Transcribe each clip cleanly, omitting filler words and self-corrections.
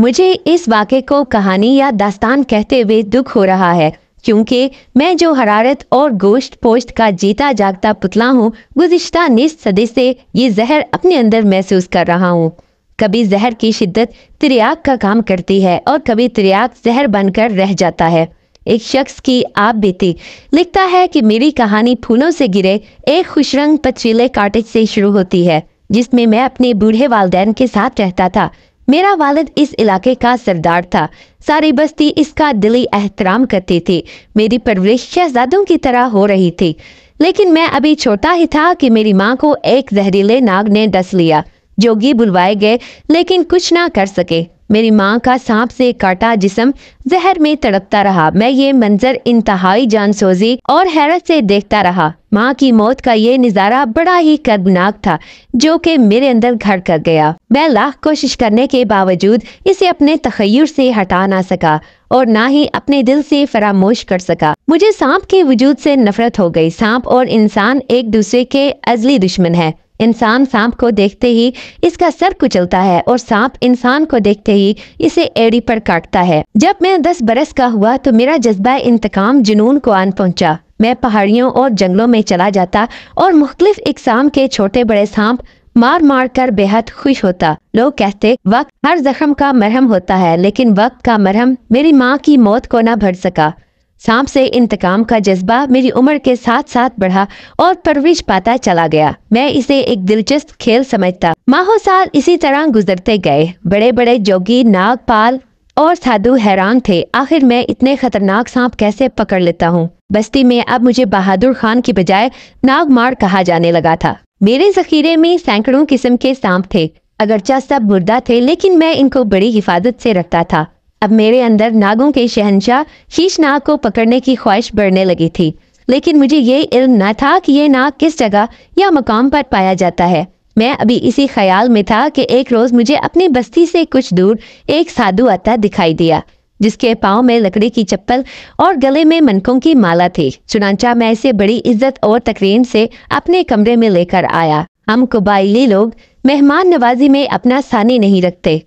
मुझे इस वाक़े को कहानी या दास्तान कहते हुए दुख हो रहा है, क्योंकि मैं जो हरारत और गोश्त पोश्त का जीता जागता पुतला हूँ, गुज़िश्ता निस सदी से ये जहर अपने अंदर महसूस कर रहा हूँ। कभी जहर की शिद्दत तिर्याक का काम करती है और कभी तिर्याक जहर बनकर रह जाता है। एक शख्स की आप बीती लिखता है कि मेरी कहानी फूलों से गिरे एक खुशरंग पथरीले कॉटेज से शुरू होती है, जिसमें मैं अपने बूढ़े वालिदैन के साथ रहता था। मेरा वालिद इस इलाके का सरदार था। सारी बस्ती इसका दिली एहतराम करती थी। मेरी परवरिश शहजादों की तरह हो रही थी, लेकिन मैं अभी छोटा ही था कि मेरी माँ को एक जहरीले नाग ने डस लिया। जोगी बुलवाए गए, लेकिन कुछ ना कर सके। मेरी माँ का सांप से काटा जिस्म जहर में तड़पता रहा। मैं ये मंजर इंतहाई जानसोजी और हैरत से देखता रहा। माँ की मौत का ये नज़ारा बड़ा ही कर्बनाक था, जो कि मेरे अंदर घर कर गया। मैं लाख कोशिश करने के बावजूद इसे अपने तखय्युर से हटा ना सका और ना ही अपने दिल से फरामोश कर सका। मुझे सांप के वजूद से नफरत हो गई। सांप और इंसान एक दूसरे के अजली दुश्मन है। इंसान सांप को देखते ही इसका सर कुचलता है और सांप इंसान को देखते ही इसे एड़ी पर काटता है। जब मैं 10 बरस का हुआ तो मेरा जज्बा इंतकाम जुनून को आन पहुंचा। मैं पहाड़ियों और जंगलों में चला जाता और मुख्तलिफ इकसाम के छोटे बड़े सांप मार मार कर बेहद खुश होता। लोग कहते वक्त हर जख्म का मरहम होता है, लेकिन वक्त का मरहम मेरी माँ की मौत को न भर सका। सांप से इंतकाम का जज्बा मेरी उम्र के साथ साथ बढ़ा और परवरिश पाता चला गया। मैं इसे एक दिलचस्प खेल समझता। माहो साल इसी तरह गुजरते गए। बड़े बड़े जोगी, नागपाल और साधु हैरान थे, आखिर मैं इतने खतरनाक सांप कैसे पकड़ लेता हूँ। बस्ती में अब मुझे बहादुर खान की बजाय नागमार कहा जाने लगा था। मेरे जखीरे में सैकड़ों किस्म के सांप थे। अगरचा सब मुर्दा थे, लेकिन मैं इनको बड़ी हिफाजत से रखता था। अब मेरे अंदर नागों के शहंशाह शीशनाग को पकड़ने की ख्वाहिश बढ़ने लगी थी, लेकिन मुझे ये इल्म न था कि ये नाग किस जगह या मकाम पर पाया जाता है। मैं अभी इसी ख्याल में था कि एक रोज मुझे अपनी बस्ती से कुछ दूर एक साधु आता दिखाई दिया, जिसके पाँव में लकड़ी की चप्पल और गले में मनकों की माला थी। चुनांचा मैं इसे बड़ी इज्जत और तकरीम से अपने कमरे में लेकर आया। हम कबाइली लोग मेहमान नवाजी में अपना सानी नहीं रखते।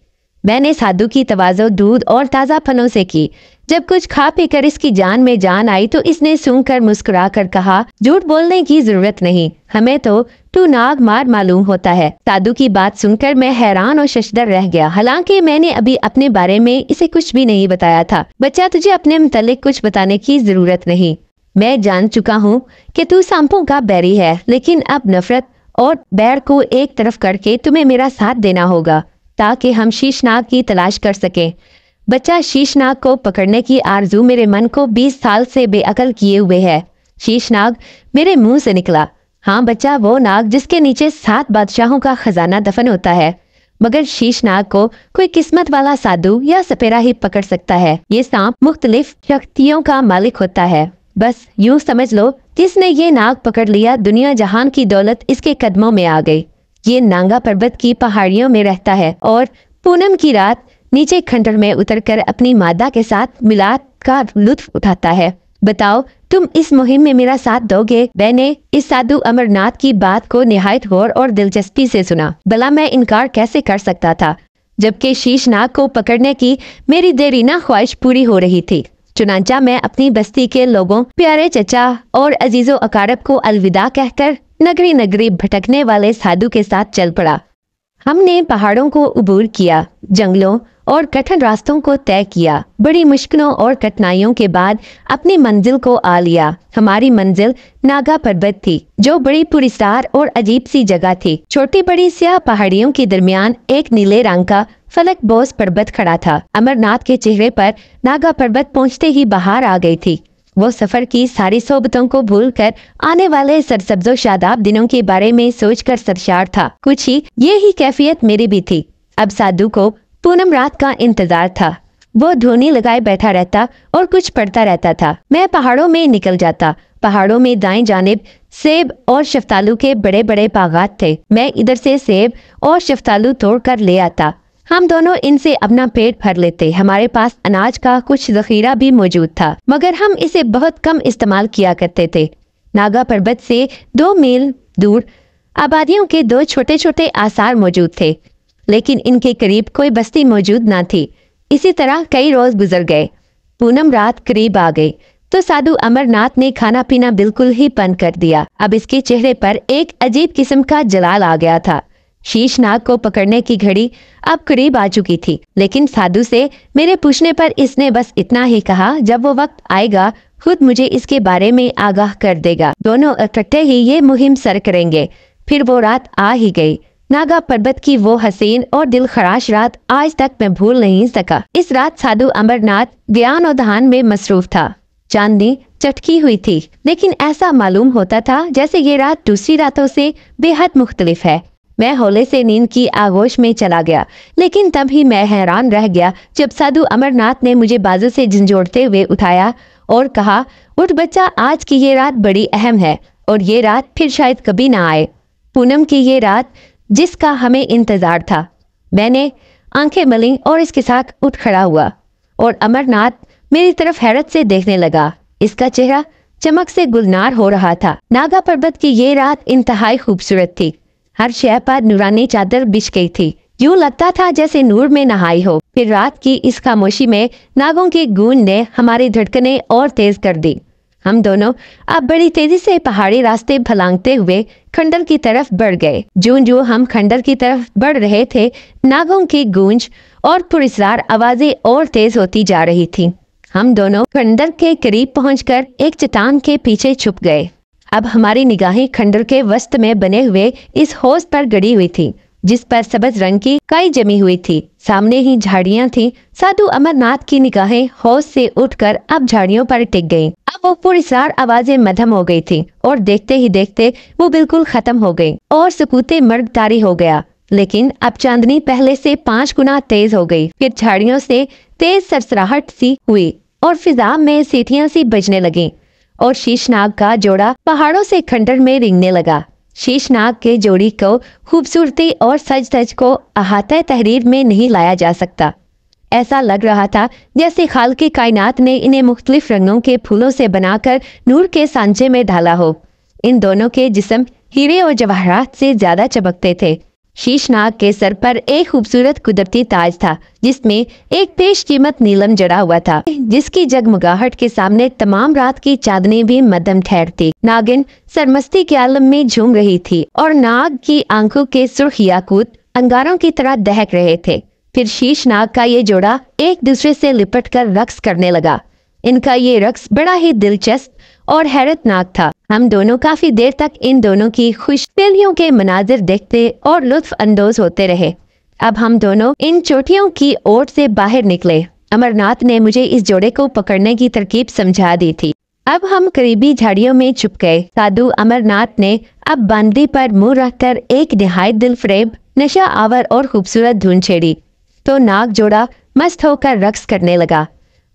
मैंने साधु की तवाज़ो दूध और ताज़ा फलों से की। जब कुछ खा पी कर इसकी जान में जान आई तो इसने सूंघ कर मुस्कुरा कर कहा, झूठ बोलने की जरूरत नहीं, हमें तो तू नाग मार मालूम होता है। साधु की बात सुनकर मैं हैरान और शशदर रह गया। हालांकि मैंने अभी अपने बारे में इसे कुछ भी नहीं बताया था। बच्चा, तुझे अपने मुतालिक कुछ बताने की जरूरत नहीं। मैं जान चुका हूँ कि तू सांपों का बैरी है, लेकिन अब नफरत और बैर को एक तरफ करके तुम्हें मेरा साथ देना होगा ताकि हम शीशनाग की तलाश कर सकें। बच्चा, शीशनाग को पकड़ने की आरजू मेरे मन को 20 साल से बेअकल किए हुए है। शीशनाग मेरे मुंह से निकला। हाँ बच्चा, वो नाग जिसके नीचे 7 बादशाहों का खजाना दफन होता है। मगर शीशनाग को कोई किस्मत वाला साधु या सपेरा ही पकड़ सकता है। ये सांप मुख्तलिफ शक्तियों का मालिक होता है। बस यूं समझ लो, जिसने ये नाग पकड़ लिया, दुनिया जहान की दौलत इसके कदमों में आ गई। ये नांगा पर्वत की पहाड़ियों में रहता है और पूनम की रात नीचे खंडर में उतरकर अपनी मादा के साथ मिलाद का लुत्फ उठाता है। बताओ, तुम इस मुहिम में मेरा साथ दोगे? मैंने इस साधु अमरनाथ की बात को निहायत गौर और दिलचस्पी से सुना। भला मैं इनकार कैसे कर सकता था, जबकि शीशनाग को पकड़ने की मेरी देरीना ख्वाहिश पूरी हो रही थी। चुनांचा मैं अपनी बस्ती के लोगों, प्यारे चचा और अजीजों अकारब को अलविदा कहकर नगरी नगरी भटकने वाले साधु के साथ चल पड़ा। हमने पहाड़ों को उबूर किया, जंगलों और कठिन रास्तों को तय किया। बड़ी मुश्किलों और कठिनाइयों के बाद अपनी मंजिल को आ लिया। हमारी मंजिल नागा पर्वत थी, जो बड़ी पुरस्कार और अजीब सी जगह थी। छोटी बड़ी स्याह पहाड़ियों के दरमियान एक नीले रंग का फलक बोस पर्वत खड़ा था। अमरनाथ के चेहरे पर नागा पर्वत पहुंचते ही बहार आ गई थी। वो सफर की सारी सोबतों को भूलकर आने वाले सरसब्जो शादाब दिनों के बारे में सोचकर सरशार था। कुछ ही ये ही कैफियत मेरी भी थी। अब साधु को पूनम रात का इंतजार था। वो धोनी लगाए बैठा रहता और कुछ पढ़ता रहता था। मैं पहाड़ों में निकल जाता। पहाड़ों में दाएं जानिब सेब और शफ्तालू के बड़े बड़े बागात थे। मैं इधर से सेब और शफ्तालू तोड़ कर ले आता। हम दोनों इनसे अपना पेट भर लेते। हमारे पास अनाज का कुछ जखीरा भी मौजूद था, मगर हम इसे बहुत कम इस्तेमाल किया करते थे। नागा पर्वत से 2 मील दूर आबादियों के 2 छोटे छोटे आसार मौजूद थे, लेकिन इनके करीब कोई बस्ती मौजूद न थी। इसी तरह कई रोज गुजर गए। पूनम रात करीब आ गई तो साधु अमरनाथ ने खाना पीना बिल्कुल ही बंद कर दिया। अब इसके चेहरे पर एक अजीब किस्म का जलाल आ गया था। शीशनाग को पकड़ने की घड़ी अब करीब आ चुकी थी, लेकिन साधु से मेरे पूछने पर इसने बस इतना ही कहा, जब वो वक्त आएगा खुद मुझे इसके बारे में आगाह कर देगा। दोनों इकट्ठे ही ये मुहिम सर करेंगे। फिर वो रात आ ही गई। नागा पर्वत की वो हसीन और दिलखराश रात आज तक मैं भूल नहीं सका। इस रात साधु अमरनाथ ज्ञान और ध्यान में मसरूफ था। चांदनी चटकी हुई थी, लेकिन ऐसा मालूम होता था जैसे ये रात दूसरी रातों से बेहद मुख्तलिफ है। मैं हौले से नींद की आगोश में चला गया, लेकिन तब ही मैं हैरान रह गया जब साधु अमरनाथ ने मुझे बाजू से झंझोड़ते हुए उठाया और कहा, उठ बच्चा, आज की ये रात बड़ी अहम है और ये रात फिर शायद कभी ना आए। पूनम की ये रात जिसका हमें इंतजार था। मैंने आंखें मली और इसके साथ उठ खड़ा हुआ और अमरनाथ मेरी तरफ हैरत से देखने लगा। इसका चेहरा चमक से गुलनार हो रहा था। नागा पर्वत की ये रात इंतहाई खूबसूरत थी। हर शय पर नूरानी चादर बिछ गई थी, यूं लगता था जैसे नूर में नहाई हो। फिर रात की इस खामोशी में नागों की गूंज ने हमारी धड़कनें और तेज कर दी। हम दोनों अब बड़ी तेजी से पहाड़ी रास्ते भलांगते हुए खंडर की तरफ बढ़ गए। जो हम खंडर की तरफ बढ़ रहे थे, नागों की गूंज और पुरस्कार आवाजें और तेज होती जा रही थी। हम दोनों खंडर के करीब पहुंचकर एक चट्टान के पीछे छुप गए। अब हमारी निगाहें खंडर के वस्त में बने हुए इस हौज पर गड़ी हुई थी, जिस पर सब्ज रंग की काई जमी हुई थी। सामने ही झाड़ियां थी। साधु अमरनाथ की निगाहें हौज से उठकर अब झाड़ियों पर टिक गईं। अब वो पुरस्कार आवाजें मध्यम हो गई थी और देखते ही देखते वो बिल्कुल खत्म हो गई और सुकूते मर्द तारी हो गया। लेकिन अब चांदनी पहले से 5 गुना तेज हो गई। फिर झाड़ियों से तेज सरसराहट सी हुई और फिजा में सीटियां सी बजने लगी और शीशनाग का जोड़ा पहाड़ों से खंडर में रिंगने लगा। शीशनाग के जोड़ी को खूबसूरती और सज धज को अहाते तहरीर में नहीं लाया जा सकता। ऐसा लग रहा था जैसे खालिक़े कायनात ने इन्हें मुख्तलिफ रंगों के फूलों से बनाकर नूर के सांचे में ढाला हो। इन दोनों के जिस्म हीरे और जवाहरात से ज्यादा चमकते थे। शीशनाग के सर पर एक खूबसूरत कुदरती ताज था, जिसमें एक पेशकीमत नीलम जड़ा हुआ था, जिसकी जगमगाहट के सामने तमाम रात की चांदनी भी मध्यम ठहरती। नागिन सरमस्ती के आलम में झूम रही थी और नाग की आंखों के सुर्ख याकूत अंगारों की तरह दहक रहे थे। फिर शीशनाग का ये जोड़ा एक दूसरे से लिपट कर रक्स करने लगा। इनका ये रक्स बड़ा ही दिलचस्प और हैरतनाक था। हम दोनों काफी देर तक इन दोनों की खुशफेलियों के मनाजिर देखते और लुत्फ अंदोज होते रहे। अब हम दोनों इन चोटियों की ओर से बाहर निकले। अमरनाथ ने मुझे इस जोड़े को पकड़ने की तरकीब समझा दी थी। अब हम करीबी झाड़ियों में छुप गए। साधु अमरनाथ ने अब बांदी पर मुंह रखकर एक निहायत दिलफरेब, नशा आवर और खूबसूरत धुन छेड़ी तो नाग जोड़ा मस्त होकर रक्स करने लगा।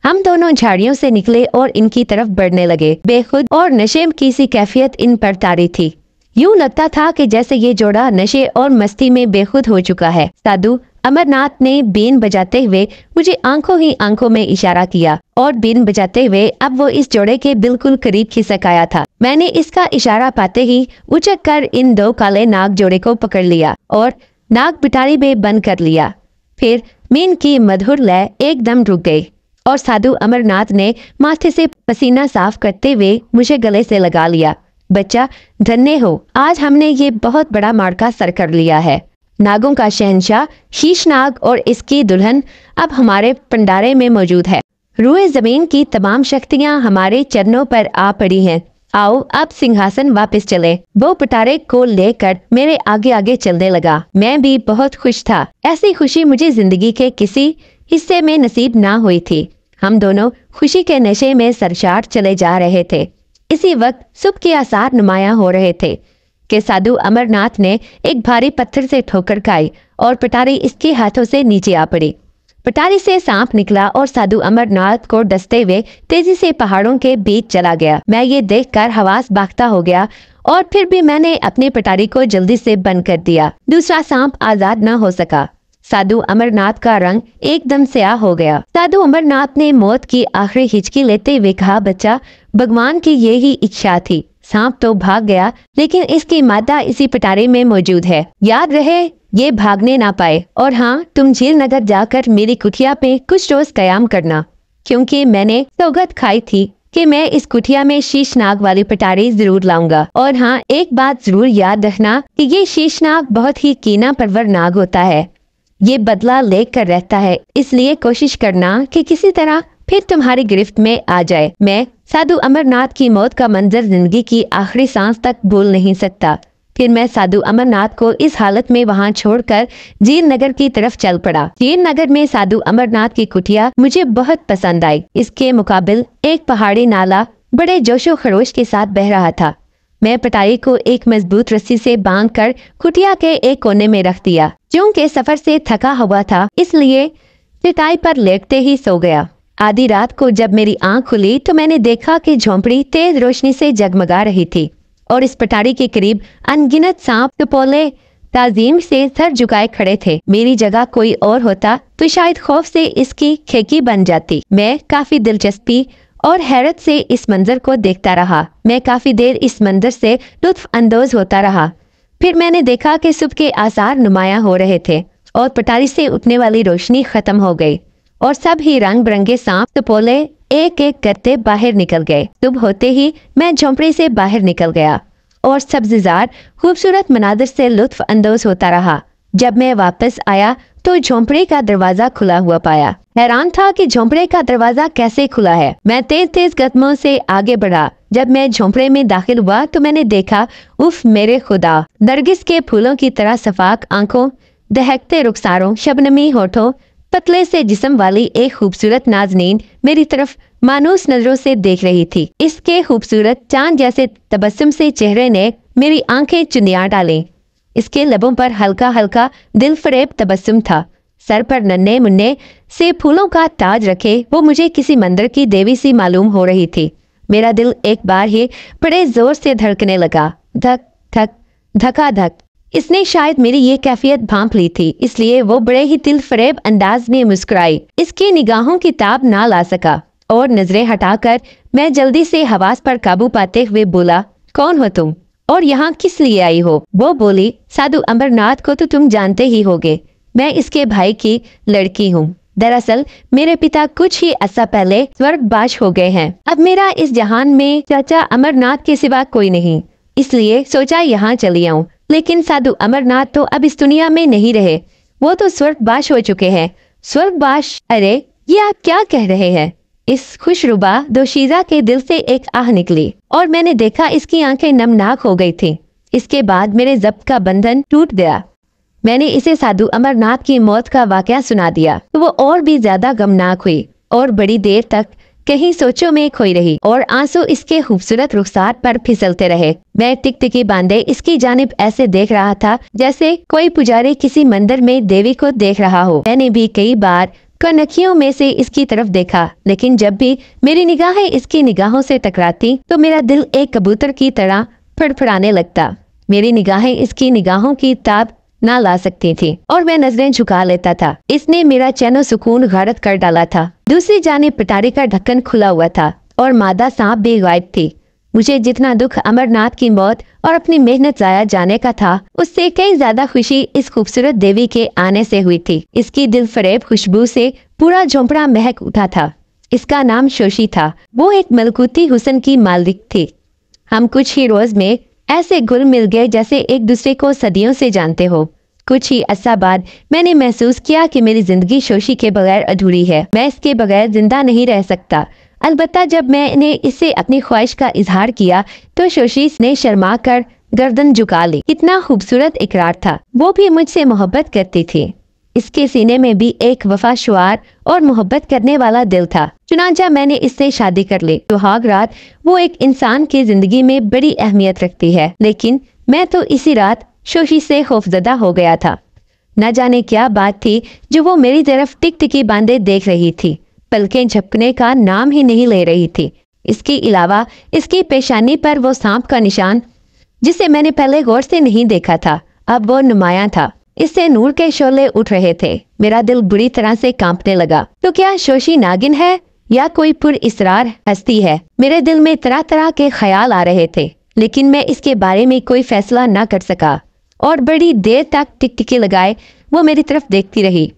हम दोनों झाड़ियों से निकले और इनकी तरफ बढ़ने लगे। बेखुद और नशे की सी कैफियत इन पर तारी थी। यूं लगता था कि जैसे ये जोड़ा नशे और मस्ती में बेखुद हो चुका है। साधु अमरनाथ ने बीन बजाते हुए मुझे आंखों ही आंखों में इशारा किया और बीन बजाते हुए अब वो इस जोड़े के बिल्कुल करीब खिसक आया था। मैंने इसका इशारा पाते ही उछक कर इन 2 काले नाग जोड़े को पकड़ लिया और नाग पिटारी में बंद कर लिया। फिर मीन की मधुर लय एकदम रुक गई और साधु अमरनाथ ने माथे से पसीना साफ करते हुए मुझे गले से लगा लिया। बच्चा, धन्य हो, आज हमने ये बहुत बड़ा मार्का सर कर लिया है। नागों का शहंशाह शीशनाग और इसकी दुल्हन अब हमारे पंडारे में मौजूद है। रूए जमीन की तमाम शक्तियां हमारे चरणों पर आ पड़ी हैं। आओ अब सिंहासन वापस चले। वो पिटारे को लेकर मेरे आगे आगे चलने लगा। मैं भी बहुत खुश था। ऐसी खुशी मुझे जिंदगी के किसी हिस्से में नसीब ना हुई थी। हम दोनों खुशी के नशे में सरशार चले जा रहे थे। इसी वक्त सुबह के आसार नुमाया हो रहे थे कि साधु अमरनाथ ने एक भारी पत्थर से ठोकर खाई और पिटारी इसके हाथों से नीचे आ पड़ी। पिटारी से सांप निकला और साधु अमरनाथ को डसते हुए तेजी से पहाड़ों के बीच चला गया। मैं ये देखकर हवास बाख्ता हो गया और फिर भी मैंने अपनी पिटारी को जल्दी से बंद कर दिया। दूसरा सांप आजाद न हो सका। साधु अमरनाथ का रंग एकदम स्याह हो गया। साधु अमरनाथ ने मौत की आखिरी हिचकी लेते हुए कहा, बच्चा, भगवान की यही इच्छा थी। सांप तो भाग गया, लेकिन इसकी मादा इसी पिटारे में मौजूद है। याद रहे ये भागने ना पाए। और हाँ, तुम झील नगर जाकर मेरी कुटिया पे कुछ रोज कयाम करना, क्योंकि मैंने सौगत खाई थी कि मैं इस कुटिया में शीशनाग वाली पिटारी जरूर लाऊंगा। और हाँ, एक बात जरूर याद रखना कि ये शीशनाग बहुत ही कीना परवर नाग होता है। ये बदला लेकर रहता है, इसलिए कोशिश करना कि किसी तरह फिर तुम्हारी गिरफ्त में आ जाए। मैं साधु अमरनाथ की मौत का मंजर जिंदगी की आखिरी सांस तक भूल नहीं सकता। फिर मैं साधु अमरनाथ को इस हालत में वहां छोड़कर झील नगर की तरफ चल पड़ा। झील नगर में साधु अमरनाथ की कुटिया मुझे बहुत पसंद आई। इसके मुकाबिल एक पहाड़ी नाला बड़े जोशो खरोश के साथ बह रहा था। मैं पिटारी को एक मजबूत रस्सी से बांधकर कुटिया के एक कोने में रख दिया। क्योंकि सफर से थका हुआ था, इसलिए चटाई पर लेटते ही सो गया। आधी रात को जब मेरी आंख खुली तो मैंने देखा कि झोंपड़ी तेज रोशनी से जगमगा रही थी और इस पिटारी के करीब अनगिनत सांप टपोले ताजीम से सर झुकाए खड़े थे। मेरी जगह कोई और होता तो शायद खौफ से इसकी खेकी बन जाती। मैं काफी दिलचस्पी और हैरत से इस मंजर को देखता रहा। मैं काफी देर इस मंजर से लुत्फ अंदोज होता रहा। फिर मैंने देखा कि सुबह के आसार नुमायां हो रहे थे और पिटारी से उठने वाली रोशनी खत्म हो गई और सब ही रंग बिरंगे सांप टपोले एक एक करते बाहर निकल गए। सुबह होते ही मैं झोंपड़ी से बाहर निकल गया और सब्ज़ार खूबसूरत मनाजिर से लुत्फ अंदोज होता रहा। जब मैं वापस आया तो झोंपड़ी का दरवाजा खुला हुआ पाया। हैरान था कि झोंपड़े का दरवाजा कैसे खुला है। मैं तेज तेज कदमों से आगे बढ़ा। जब मैं झोंपड़े में दाखिल हुआ तो मैंने देखा, उफ मेरे खुदा, नरगिस के फूलों की तरह सफाक आंखों, दहकते रुखसारों, शबनमी होठों, पतले से जिस्म वाली एक खूबसूरत नाजनीन मेरी तरफ मानूस नजरों से देख रही थी। इसके खूबसूरत चांद जैसे तबस्सुम से चेहरे ने मेरी आंखें चुनिया डाली। इसके लबों पर हल्का हल्का दिल फरेब तबस्सुम था। सर पर नन्हे मुन्ने से फूलों का ताज रखे वो मुझे किसी मंदिर की देवी सी मालूम हो रही थी। मेरा दिल एक बार ही बड़े जोर से धड़कने लगा, धक धक धका धक। इसने शायद मेरी ये कैफियत भांप ली थी, इसलिए वो बड़े ही दिल फरेब अंदाज में मुस्कुराई। इसकी निगाहों की ताब ना ला सका और नजरें हटाकर मैं जल्दी से हवास पर काबू पाते हुए बोला, कौन हो तुम और यहाँ किस लिए आई हो? वो बोली, साधु अमरनाथ को तो तुम जानते ही होगे, मैं इसके भाई की लड़की हूँ। दरअसल मेरे पिता कुछ ही अर्सा पहले स्वर्गवास हो गए हैं। अब मेरा इस जहान में चाचा अमरनाथ के सिवा कोई नहीं, इसलिए सोचा यहाँ चली आऊं। लेकिन साधु अमरनाथ तो अब इस दुनिया में नहीं रहे, वो तो स्वर्गवास हो चुके हैं। स्वर्गवास? अरे ये आप क्या कह रहे हैं? इस खुशरुबा दोशीजा के दिल से एक आह निकली और मैंने देखा इसकी आंखें नमनाक हो गई थी। इसके बाद मेरे जब्त का बंधन टूट गया। मैंने इसे साधु अमरनाथ की मौत का वाकया सुना दिया तो वो और भी ज्यादा गमनाक हुई और बड़ी देर तक कहीं सोचों में खोई रही और आंसू इसके खूबसूरत रुखसार पर फिसलते रहे। मैं टिकटिकी बांधे इसकी जानिब ऐसे देख रहा था जैसे कोई पुजारी किसी मंदिर में देवी को देख रहा हो। मैंने भी कई बार कनखियों में से इसकी तरफ देखा, लेकिन जब भी मेरी निगाहें इसकी निगाहों से टकराती तो मेरा दिल एक कबूतर की तरह फड़फड़ाने लगता। मेरी निगाहें इसकी निगाहों की ताब ना ला सकती थी और मैं नजरें झुका लेता था। इसने मेरा चैनो सुकून गारत कर डाला था। दूसरी जानिब पिटारी का ढक्कन खुला हुआ था और मादा सांप भी गायब थी। मुझे जितना दुख अमरनाथ की मौत और अपनी मेहनत जाया जाने का था, उससे कई ज्यादा खुशी इस खूबसूरत देवी के आने से हुई थी। इसकी दिल फरेब खुशबू से पूरा झोंपड़ा महक उठा था। इसका नाम शोशी था। वो एक मलकूती हुस्न की मालिक थी। हम कुछ ही रोज में ऐसे घुल मिल गए जैसे एक दूसरे को सदियों से जानते हो। कुछ ही अरसा बाद मैंने महसूस किया कि मेरी जिंदगी शोशी के बगैर अधूरी है। मैं इसके बगैर जिंदा नहीं रह सकता। अलबत्ता जब मैंने इससे अपनी ख्वाहिश का इजहार किया तो शोशी ने शर्मा कर गर्दन झुका ली। कितना खूबसूरत इकरार था। वो भी मुझसे मोहब्बत करती थी। इसके सीने में भी एक वफाशुआर और मोहब्बत करने वाला दिल था। चुनांचा मैंने इससे शादी कर ली। सुहाग रात वो एक इंसान की जिंदगी में बड़ी अहमियत रखती है, लेकिन मैं तो इसी रात शोशी से खौफजदा हो गया था। न जाने क्या बात थी जो वो मेरी तरफ टिकटिकी बांधे देख रही थी, पलकें झपकने का नाम ही नहीं ले रही थी। इसके अलावा इसकी पेशानी पर वो सांप का निशान, जिसे मैंने पहले गौर से नहीं देखा था, अब वो नुमाया था। इससे नूर के शोले उठ रहे थे। मेरा दिल बुरी तरह से कांपने लगा। तो क्या शोशी नागिन है या कोई पुर इसरार हस्ती है? मेरे दिल में तरह तरह के ख्याल आ रहे थे, लेकिन मैं इसके बारे में कोई फैसला ना कर सका और बड़ी देर तक टिकटिकी लगाए वो मेरी तरफ देखती रही।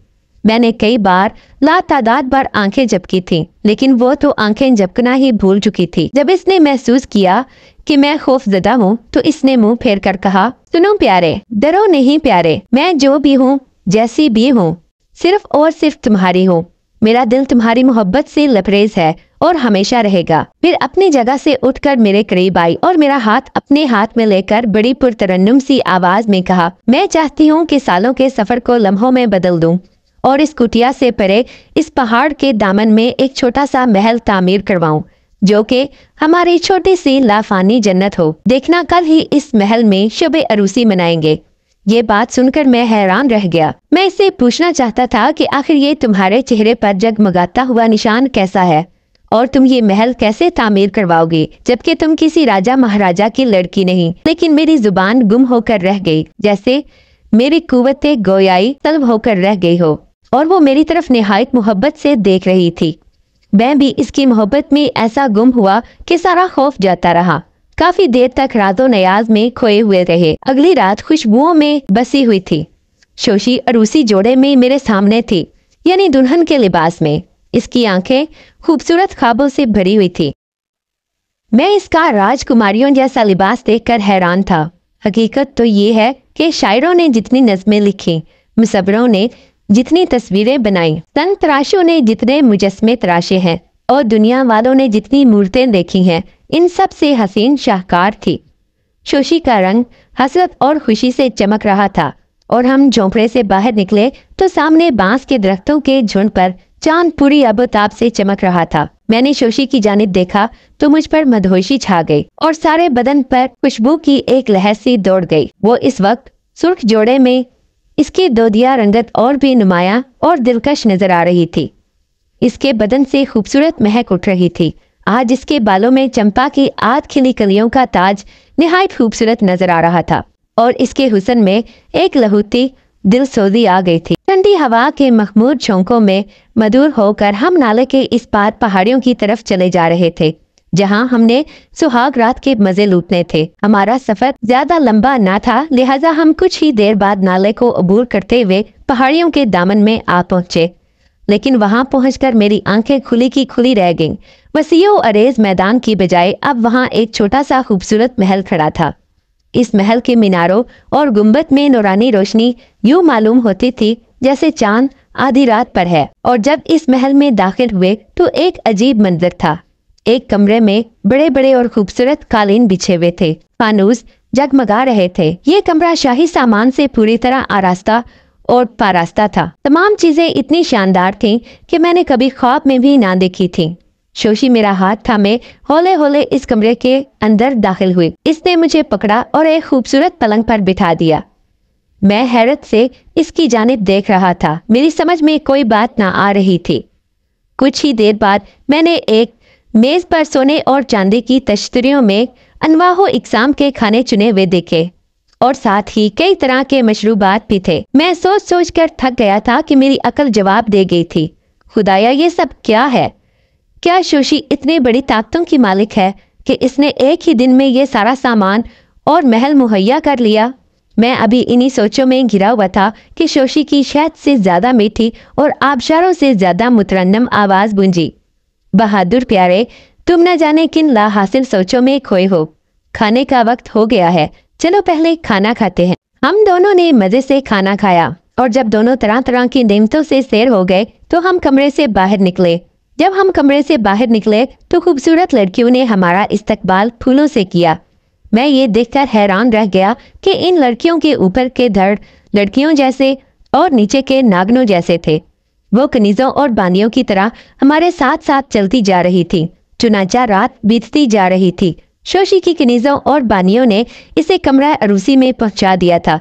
मैंने कई बार लातादाद बार आंखें झपकी थीं, लेकिन वो तो आंखें झपकना ही भूल चुकी थी। जब इसने महसूस किया कि मैं खौफजदा हूँ तो इसने मुंह फेर कर कहा, सुनो प्यारे, डरो नहीं प्यारे, मैं जो भी हूँ, जैसी भी हूँ, सिर्फ और सिर्फ तुम्हारी हूँ। मेरा दिल तुम्हारी मोहब्बत से लबरेज है और हमेशा रहेगा। फिर अपनी जगह से उठकर मेरे करीब आई और मेरा हाथ अपने हाथ में लेकर बड़ी पुरतरन्नुम सी आवाज में कहा, मैं चाहती हूँ कि सालों के सफर को लम्हों में बदल दूं और इस कुटिया से परे इस पहाड़ के दामन में एक छोटा सा महल तामीर करवाऊं, जो कि हमारी छोटी सी लाफानी जन्नत हो। देखना कल ही इस महल में शबे अरूसी मनाएंगे। ये बात सुनकर मैं हैरान रह गया। मैं इससे पूछना चाहता था कि आखिर ये तुम्हारे चेहरे पर जगमगाता हुआ निशान कैसा है और तुम ये महल कैसे तामीर करवाओगे, जबकि तुम किसी राजा महाराजा की लड़की नहीं। लेकिन मेरी जुबान गुम होकर रह गई, जैसे मेरी कुव्वते गोयाई तलब होकर रह गई हो और वो मेरी तरफ निहायत मोहब्बत से देख रही थी। मैं भी इसकी मोहब्बत में ऐसा गुम हुआ कि सारा खौफ जाता रहा। काफी देर तक राजो नयाज में खोए हुए रहे। अगली रात खुशबुओं में बसी हुई थी। शोशी अरूसी जोड़े में मेरे सामने थी, यानी दुल्हन के लिबास में। इसकी आंखें खूबसूरत ख्वाबों से भरी हुई थी। मैं इसका राजकुमारियों जैसा लिबास देखकर हैरान था। हकीकत तो ये है कि शायरों ने जितनी नज़में लिखी, मुसव्विरों ने जितनी तस्वीरें बनाई, संग तराशों ने जितने मुजस्मे तराशे हैं और दुनिया वालों ने जितनी मूर्तें देखी हैं, इन सब से हसीन शाहकार थी। शोशी का रंग हसरत और खुशी से चमक रहा था और हम झोंपड़े से बाहर निकले तो सामने बांस के दरख्तों के झुंड पर चांद पूरी अबोताब से चमक रहा था। मैंने शोशी की जानिब देखा तो मुझ पर मदहोशी छा गई और सारे बदन पर खुशबू की एक लहर सी दौड़ गई। वो इस वक्त सुर्ख जोड़े में इसकी दोदिया रंगत और भी नुमाया और दिलकश नजर आ रही थी। इसके बदन से खूबसूरत महक उठ रही थी। आज इसके बालों में चंपा की आध खिली कलियों का ताज निहायत खूबसूरत नजर आ रहा था और इसके हुस्न में एक लहूती दिलसोजी आ गई थी। ठंडी हवा के मखमूर झोंकों में मधुर होकर हम नाले के इस पार पहाड़ियों की तरफ चले जा रहे थे, जहां हमने सुहाग रात के मजे लूटने थे। हमारा सफर ज्यादा लंबा ना था, लिहाजा हम कुछ ही देर बाद नाले को अबूर करते हुए पहाड़ियों के दामन में आ पहुंचे। लेकिन वहां पहुंचकर मेरी आंखें खुली की खुली रह गईं। वसीओ अरेज मैदान की बजाय अब वहां एक छोटा सा खूबसूरत महल खड़ा था। इस महल के मीनारों और गुंबद में नूरानी रोशनी यूं मालूम होती थी जैसे चांद आधी रात पर है। और जब इस महल में दाखिल हुए तो एक अजीब मंजर था। एक कमरे में बड़े बड़े और खूबसूरत कालीन बिछे हुए थे। फानूस जगमगा रहे थे। ये कमरा शाही सामान से पूरी तरह आरास्ता और पारास्ता था। तमाम चीजें इतनी शानदार थीं कि मैंने कभी ख्वाब में भी ना देखी थी। शोशी मेरा हाथ थामे हौले हौले इस कमरे के अंदर दाखिल हुई। इसने मुझे पकड़ा और एक खूबसूरत पलंग पर बिठा दिया। मैं हैरत से इसकी जानिब देख रहा था। मेरी समझ में कोई बात ना आ रही थी। कुछ ही देर बाद मैंने एक मेज पर सोने और चांदी की तश्तरियों में अनवाहो इकसाम के खाने चुने हुए देखे और साथ ही कई तरह के मशरूबात भी थे। मैं सोच सोच कर थक गया था कि मेरी अकल जवाब दे गई थी। खुदाया, ये सब क्या है? क्या शोशी इतनी बड़ी ताकतों की मालिक है कि इसने एक ही दिन में ये सारा सामान और महल मुहैया कर लिया? मैं अभी इन्हीं सोचों में घिरा हुआ था कि शोशी की शहद से ज्यादा मीठी और आबशारों से ज्यादा मुतरन्नम आवाज गूंजी। बहादुर प्यारे, तुम न जाने किन लाहासिल सोचों में खोए हो। खाने का वक्त हो गया है, चलो पहले खाना खाते हैं। हम दोनों ने मजे से खाना खाया और जब दोनों तरह तरह की नेमतों से सैर हो गए तो हम कमरे से बाहर निकले। जब हम कमरे से बाहर निकले तो खूबसूरत लड़कियों ने हमारा इस्तकबाल फूलों से किया। मैं ये देखकर हैरान रह गया कि इन लड़कियों के ऊपर के धड़ लड़कियों जैसे और नीचे के नागनों जैसे थे। वो कनीजों और बानियों की तरह हमारे साथ साथ चलती जा रही थी। चुनाचा रात बीतती जा रही थी। शोशी की कनीजों और बानियों ने इसे कमरा अरूसी में पहुंचा दिया था।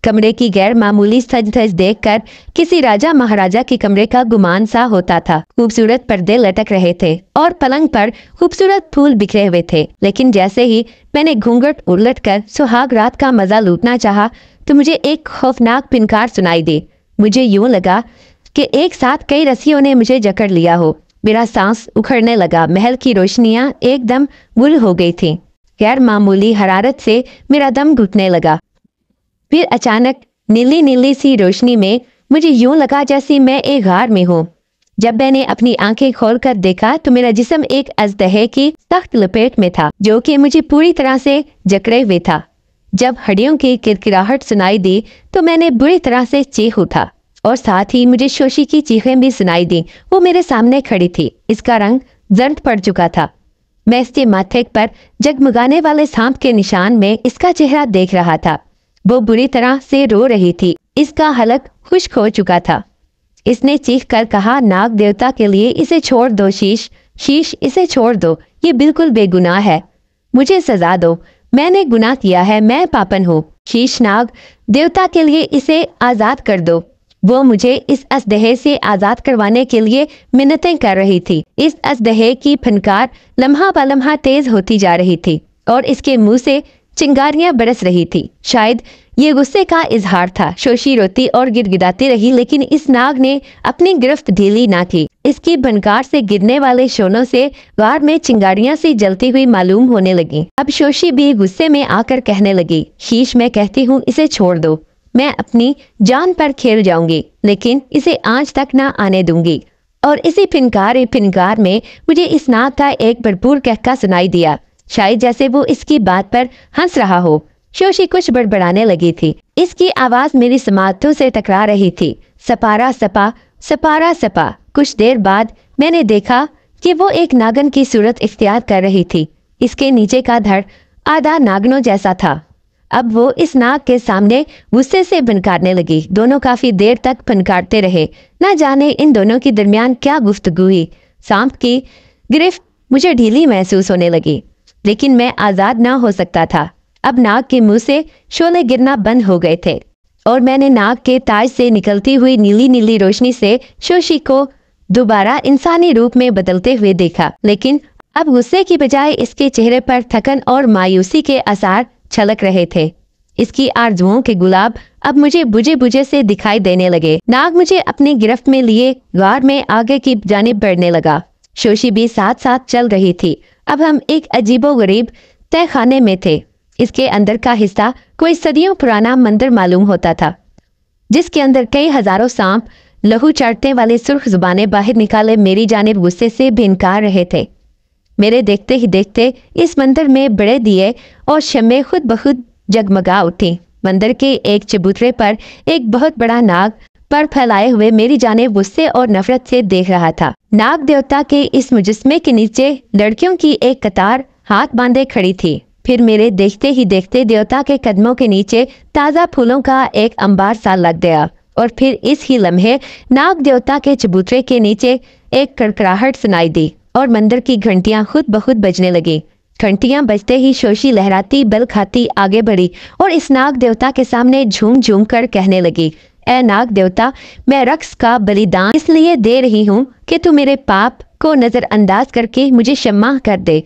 कमरे की गैर मामूली सज धज देखकर किसी राजा महाराजा के कमरे का गुमान सा होता था। खूबसूरत पर्दे लटक रहे थे और पलंग पर खूबसूरत फूल बिखरे हुए थे। लेकिन जैसे ही मैंने घूंघट उलट कर सुहाग रात का मजा लूटना चाहा तो मुझे एक खौफनाक पिनकार सुनाई दी। मुझे यूं लगा कि एक साथ कई रस्सियों ने मुझे जकड़ लिया हो। मेरा सांस उखड़ने लगा। महल की रोशनियां एकदम गुल हो गई थी। गैर मामूली हरारत से मेरा दम घुटने लगा। फिर अचानक नीली नीली सी रोशनी में मुझे यूं लगा जैसे मैं एक गार में हूँ। जब मैंने अपनी आंखें खोलकर देखा तो मेरा जिस्म एक अजदहे की सख्त लपेट में था, जो कि मुझे पूरी तरह से जकड़े हुए था। जब हड्डियों की किरकिराहट सुनाई दी तो मैंने बुरी तरह से चीख उठा और साथ ही मुझे शोशी की चीखें भी सुनाई दी। वो मेरे सामने खड़ी थी। इसका रंग जर्द पड़ चुका था। मैं इसके माथे पर जगमगाने वाले सांप के निशान में इसका चेहरा देख रहा था। वो बुरी तरह से रो रही थी। इसका हलक खुश्क हो चुका था। इसने चीख कर कहा, नाग देवता के लिए इसे छोड़ दो शीश, शीश इसे छोड़ दो, ये बिल्कुल बेगुनाह है। मुझे सजा दो, मैंने गुनाह किया है, मैं पापन हूँ। शीश नाग देवता के लिए इसे आजाद कर दो। वो मुझे इस अजदहे से आजाद करवाने के लिए मिन्नतें कर रही थी। इस अजदहे की फनकार लम्हा ब लम्हा तेज होती जा रही थी और इसके मुंह से चिंगारियां बरस रही थी। शायद ये गुस्से का इजहार था। शोशी रोती और गिड़गिड़ाती रही, लेकिन इस नाग ने अपनी गिरफ्त ढीली ना की। इसकी बनकार से गिरने वाले शोलों से गार में चिंगारियां सी जलती हुई मालूम होने लगी। अब शोशी भी गुस्से में आकर कहने लगी, शीश मैं कहती हूँ इसे छोड़ दो, मैं अपनी जान पर खेल जाऊंगी, लेकिन इसे आंच तक ना आने दूंगी। और इसी फिनकार में मुझे इस नाग का एक भरपूर कहका सुनाई दिया, शायद जैसे वो इसकी बात पर हंस रहा हो। शोशी कुछ बड़बड़ाने लगी थी। इसकी आवाज मेरी समातों से टकरा रही थी। सपारा सपा, सपारा सपा। कुछ देर बाद मैंने देखा कि वो एक नागन की सूरत इख्तियार कर रही थी। इसके नीचे का धड़ आधा नागनों जैसा था। अब वो इस नाग के सामने गुस्से से फनकारने लगी। दोनों काफी देर तक फनकारते रहे। न जाने इन दोनों के दरमियान क्या गुफ्तगू हुई। सांप की गिरफ्त मुझे ढीली महसूस होने लगी, लेकिन मैं आजाद ना हो सकता था। अब नाग के मुंह से शोले गिरना बंद हो गए थे और मैंने नाग के ताज से निकलती हुई नीली नीली रोशनी से शोशी को दोबारा इंसानी रूप में बदलते हुए देखा। लेकिन अब गुस्से की बजाय इसके चेहरे पर थकन और मायूसी के आसार छलक रहे थे। इसकी आरजुओं के गुलाब अब मुझे बुझे बुझे से दिखाई देने लगे। नाग मुझे अपनी गिरफ्त में लिए गार में आगे की जानिब बढ़ने लगा। शोशी भी साथ साथ चल रही थी। अब हम एक अजीबोगरीब तहखाने में थे। इसके अंदर का हिस्सा कोई सदियों पुराना मंदिर मालूम होता था, जिसके अंदर कई हजारों सांप लहू चढ़ते वाले सुर्ख जुबानें बाहर निकाले मेरी जानिब गुस्से से भिनकार रहे थे। मेरे देखते ही देखते इस मंदिर में बड़े दिए और शम्में खुद बखुद जगमगा उठी। मंदिर के एक चबूतरे पर एक बहुत बड़ा नाग पर फैलाए हुए मेरी जानिब गुस्से और नफरत से देख रहा था। नाग देवता के इस मुजस्मे के नीचे लड़कियों की एक कतार हाथ बांधे खड़ी थी। फिर मेरे देखते ही देखते देवता के कदमों के नीचे ताज़ा फूलों का एक अंबार सा लग गया और फिर इस ही लम्हे नाग देवता के चबूतरे के नीचे एक कड़कड़ाहट सुनाई दी और मंदिर की घंटियां खुद बखुद बजने लगी। घंटियां बजते ही शोशी लहराती बल खाती आगे बढ़ी और इस नाग देवता के सामने झूम झूम कर कहने लगी, ए नाग देवता, मैं रक्स का बलिदान इसलिए दे रही हूँ कि तू मेरे पाप को नजरअंदाज करके मुझे क्षमा कर दे।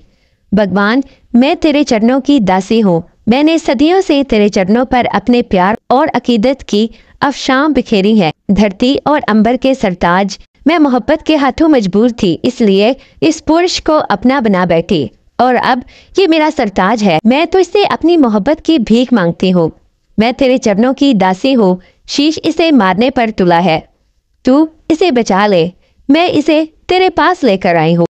भगवान, मैं तेरे चरणों की दासी हूँ। मैंने सदियों से तेरे चरणों पर अपने प्यार और अकीदत की अफशां बिखेरी है। धरती और अंबर के सरताज, मैं मोहब्बत के हाथों मजबूर थी, इसलिए इस पुरुष को अपना बना बैठी और अब ये मेरा सरताज है। मैं तो इससे अपनी मोहब्बत की भीख मांगती हूँ। मैं तेरे चरणों की दासी हूँ। शीश इसे मारने पर तुला है, तू इसे बचा ले। मैं इसे तेरे पास लेकर आई हूँ।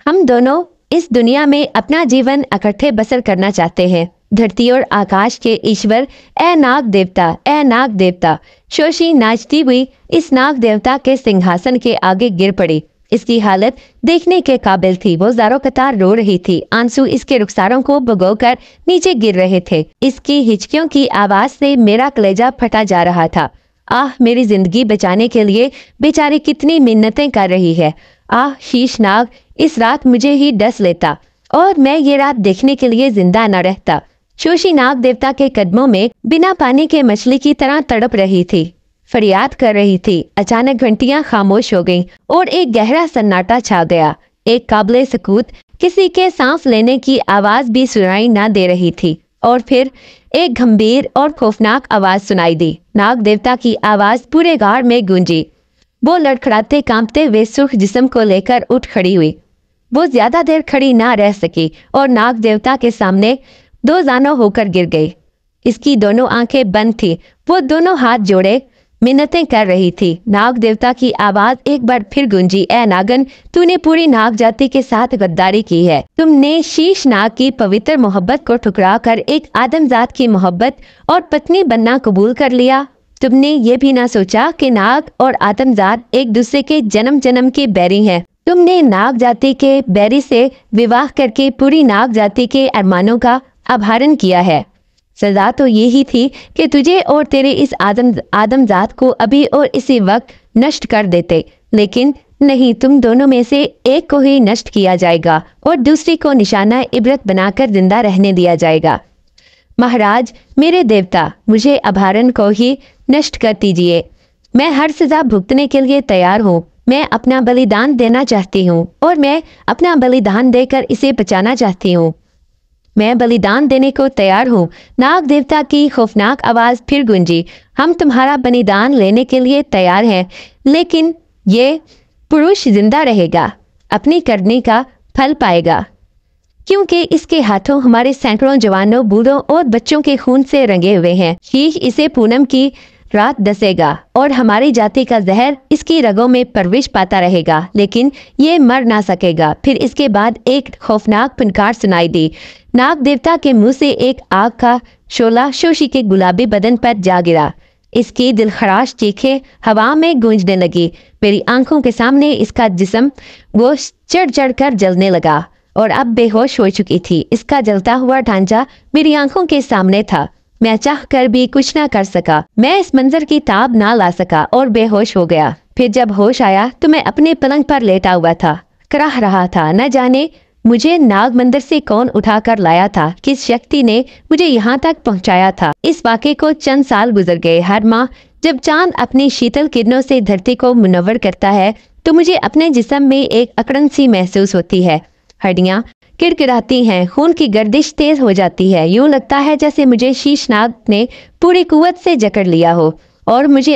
हम दोनों इस दुनिया में अपना जीवन इकट्ठे बसर करना चाहते हैं। धरती और आकाश के ईश्वर, ए नाग देवता, ए नाग देवता। शोशी नाचती हुई इस नाग देवता के सिंहासन के आगे गिर पड़ी। इसकी हालत देखने के काबिल थी। वो ज़ारो कतार रो रही थी। आंसू इसके रुखसारों को भिगोकर नीचे गिर रहे थे। इसकी हिचकियों की आवाज से मेरा कलेजा फटा जा रहा था। आह, मेरी जिंदगी बचाने के लिए बेचारी कितनी मिन्नतें कर रही है। आह शीशनाग, इस रात मुझे ही डस लेता और मैं ये रात देखने के लिए जिंदा न रहता। शोशी नाग देवता के कदमों में बिना पानी के मछली की तरह तड़प रही थी, फरियाद कर रही थी। अचानक घंटियां खामोश हो गईं और एक गहरा सन्नाटा छा गया। एक काबिले सकूत, किसी के सांस लेने की आवाज भी सुनाई न दे रही थी। और फिर एक गंभीर और खौफनाक आवाज सुनाई दी। नाग देवता की आवाज पूरे गार में गूंजी। वो लड़खड़ाते कांपते हुए सुर्ख जिस्म को लेकर उठ खड़ी हुई। वो ज्यादा देर खड़ी ना रह सकी और नाग देवता के सामने दो जानो होकर गिर गई। इसकी दोनों आंखें बंद थी। वो दोनों हाथ जोड़े मिन्नतें कर रही थी। नाग देवता की आवाज एक बार फिर गूंजी, ए नागन, तूने पूरी नाग जाति के साथ गद्दारी की है। तुमने शीश नाग की पवित्र मोहब्बत को ठुकरा कर एक आदमजात की मोहब्बत और पत्नी बनना कबूल कर लिया। तुमने ये भी ना सोचा कि नाग और आदमजात एक दूसरे के जन्म जन्म के बैरी हैं। तुमने नाग जाति के बैरी से विवाह करके पूरी नाग जाति के अरमानों का अपहरण किया है। सजा तो यही थी कि तुझे और तेरे इस आदमजात को अभी और इसी वक्त नष्ट कर देते, लेकिन नहीं, तुम दोनों में से एक को ही नष्ट किया जाएगा और दूसरी को निशाना इबरत बनाकर जिंदा रहने दिया जाएगा। महाराज, मेरे देवता, मुझे अपहरण को ही नष्ट कर दीजिए। मैं हर सजा भुगतने के लिए तैयार हूँ। मैं अपना बलिदान देना चाहती हूँ और मैं अपना बलिदान देकर इसे बचाना चाहती हूँ। मैं बलिदान देने को तैयार हूँ। नाग देवता की खौफनाक आवाज फिर गूंजी, हम तुम्हारा बलिदान लेने के लिए तैयार हैं, लेकिन ये पुरुष जिंदा रहेगा, अपनी करनी का फल पाएगा, क्योंकि इसके हाथों हमारे सैकड़ों जवानों, बूढ़ों और बच्चों के खून से रंगे हुए हैं। शीश इसे पूनम की रात दसेगा और हमारी जाति का जहर इसकी रगों में प्रवेश पाता रहेगा, लेकिन ये मर ना सकेगा। फिर इसके बाद एक खौफनाक पुनकार सुनाई दी। नाग देवता के मुंह से एक आग का शोला शोशी के गुलाबी बदन पर जा गिरा। इसकी दिलखराश चीखें हवा में गूंजने लगी। मेरी आंखों के सामने इसका जिस्म वो चढ़ चढ़ कर जलने लगा और अब बेहोश हो चुकी थी। इसका जलता हुआ ढांचा मेरी आंखों के सामने था। मैं चाह कर भी कुछ ना कर सका। मैं इस मंजर की ताब ना ला सका और बेहोश हो गया। फिर जब होश आया तो मैं अपने पलंग पर लेटा हुआ था, कराह रहा था। न जाने मुझे नाग मंदिर से कौन उठाकर लाया था, किस शक्ति ने मुझे यहाँ तक पहुँचाया था। इस वाक़े को चंद साल गुजर गए। हर माह जब चांद अपनी शीतल किरणों से धरती को मुनव्वर करता है तो मुझे अपने जिस्म में एक अकड़न सी महसूस होती है। हड्डियाँ किड़किड़ाती हैं, खून की गर्दिश तेज हो जाती है। यूं लगता है जैसे मुझे शीशनाग ने पूरी कुव्वत से जकड़ लिया हो और मुझे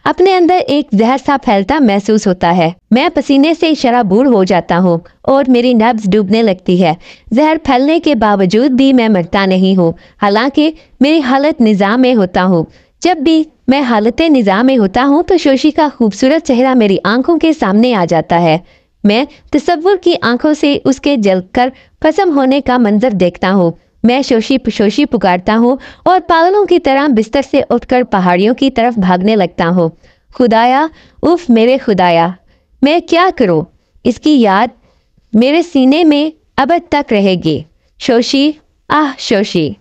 अपने अंदर एक जहर सा फैलता महसूस होता है। मैं पसीने से शराबूर हो जाता हूँ और मेरी नब्ज डूबने लगती है। जहर फैलने के बावजूद भी मैं मरता नहीं हूँ, हालांकि मेरी हालत निज़ाम में होता हूँ। जब भी मैं हालत निज़ाम में होता हूँ तो शोशी का खूबसूरत चेहरा मेरी आंखों के सामने आ जाता है। मैं तसव्वुर की आंखों से उसके जलकर भस्म होने का मंजर देखता हूँ। मैं शोशी पुकारता हूँ और पागलों की तरह बिस्तर से उठकर पहाड़ियों की तरफ भागने लगता हूँ। खुदाया, उफ मेरे खुदाया, मैं क्या करूँ? इसकी याद मेरे सीने में अब तक रहेगी। शोशी, आह शोशी।